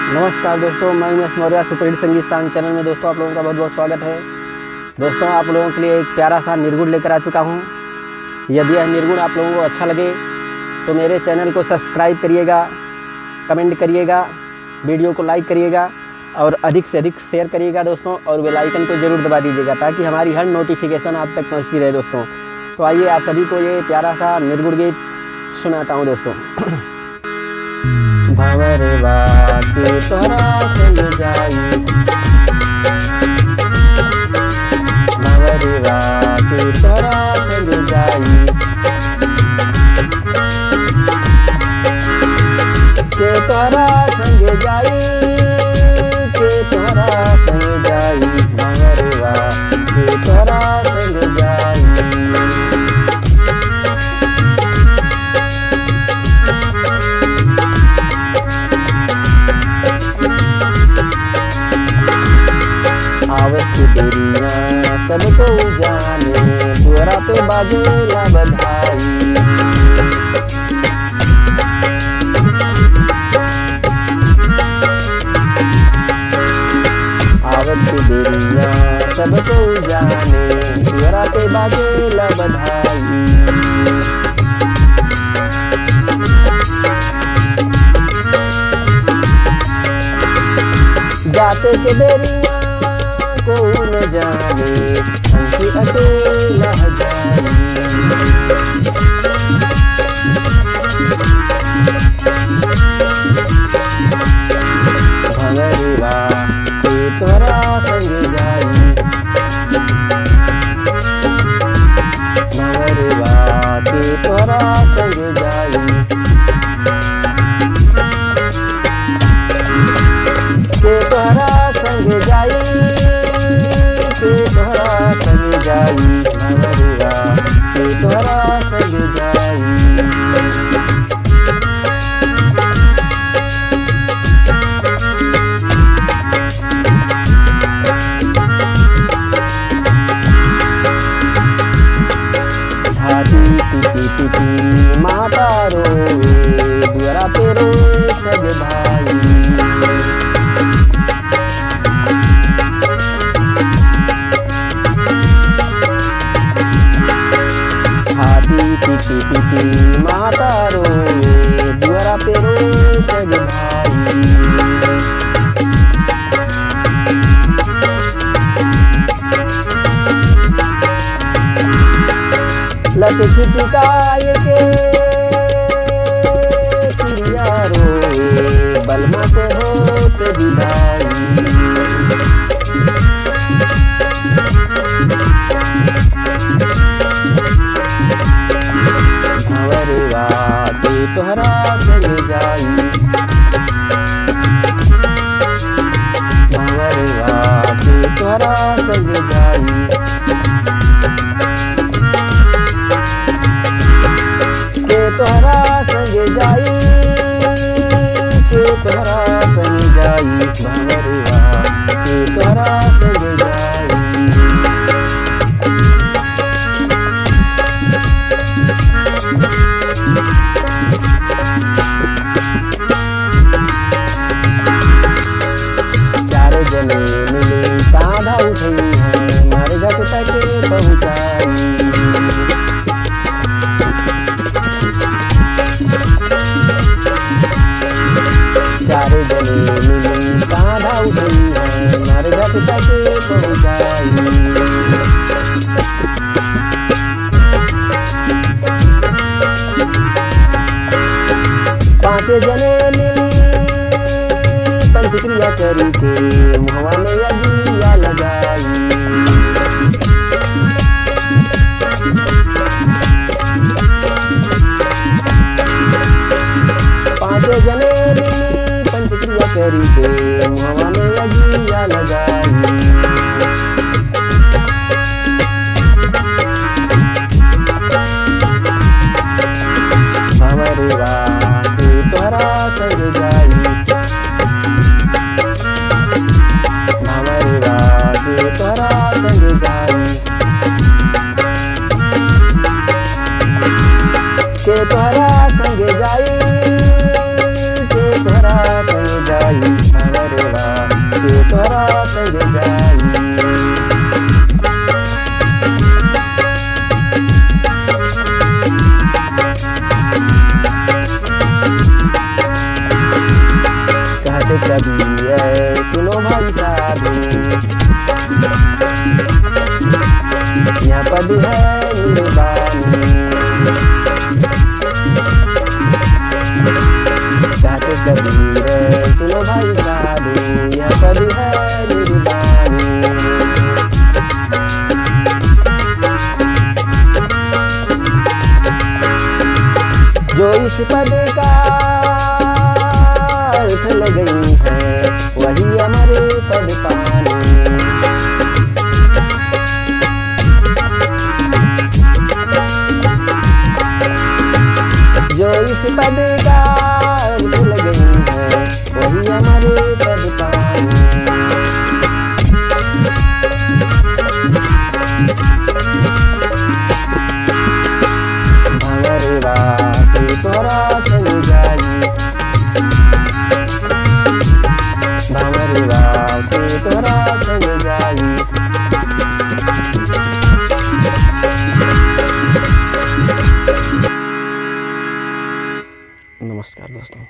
नमस्कार दोस्तों, मैं उमेश मौर्य सुपर हिट संगीत सांग चैनल में दोस्तों आप लोगों का बहुत बहुत स्वागत है। दोस्तों आप लोगों के लिए एक प्यारा सा निर्गुण लेकर आ चुका हूँ। यदि यह निर्गुण आप लोगों को अच्छा लगे तो मेरे चैनल को सब्सक्राइब करिएगा, कमेंट करिएगा, वीडियो को लाइक करिएगा और अधिक से अधिक शेयर करिएगा दोस्तों, और बेल आइकन को ज़रूर दबा दीजिएगा ताकि हमारी हर नोटिफिकेशन आप तक पहुँचती रहे दोस्तों। तो आइए आप सभी को ये प्यारा सा निर्गुण गीत सुनाता हूँ दोस्तों। भंवरवा के तोहरा संग जाई, भंवरवा के तोहरा संग जाई, के तोहरा संग जाई, के तोहरा संग जाई, भंवरवा के तोहरा संग जाई। आवत देरिया सबको जाने, द्वारा पे बाजेला बधाई। आवत देरिया सबको जाने, द्वारा पे बाजेला बधाई। जाते के देरिया कौन जाने, हमसे अकेला जाई। भंवरवा के तोहरा संग जाई, भंवरवा के तोहरा संग जाई, के तोहरा संग जाई, के तोहरा संग जाई, भंवरवा के तोहरा संग जाई। छाती पीटी पीटी माता रोए, द्वारा पे रोए सब भाई। पीटी पीटी माता रोए, द्वारा पे रोए सब भाई। लट छिटकाए के चिड़िया रोए, बलमा से होत विदाई। भंवरवा के तोहरा संग जाई, भंवरवा के तोहरा संग जाई। के तोहरा संग जाई, के तोहरा संग जाई, भंवरवा के तोहरा संग जाई। चारों जने मिले कांधा उठई है, मारे घट तक पहुँचाई। चारों जने मिले कांधा उठई है, मारे घट तक पहुँचाई। पांच जने मिली पंचक्रिया करी के, मुहवा में अगिया लगाई। पांच जने मिली पंचक्रिया करी के, मुहवा में अगिया लगाई। भंवरवा के तोहरा संग जाई, भंवरवा के तोहरा संग जाई। के तोहरा संग जाई, के तोहरा संग जाई। कबीर सुनो भाई साधु, यह पद है निर्वाणी। कहते कबीर सुनो भाई साधु, यह पद है निर्वाणी। जो इस पद का अर्थ लगई है, वही हमारे पद पानी। जो इस पद का अर्थ लगई है, वही हमारे पद पानी। भंवरवा के तोरा संग जाई, भंवरवा के तोरा संग जाई। नमस्कार दोस्तों।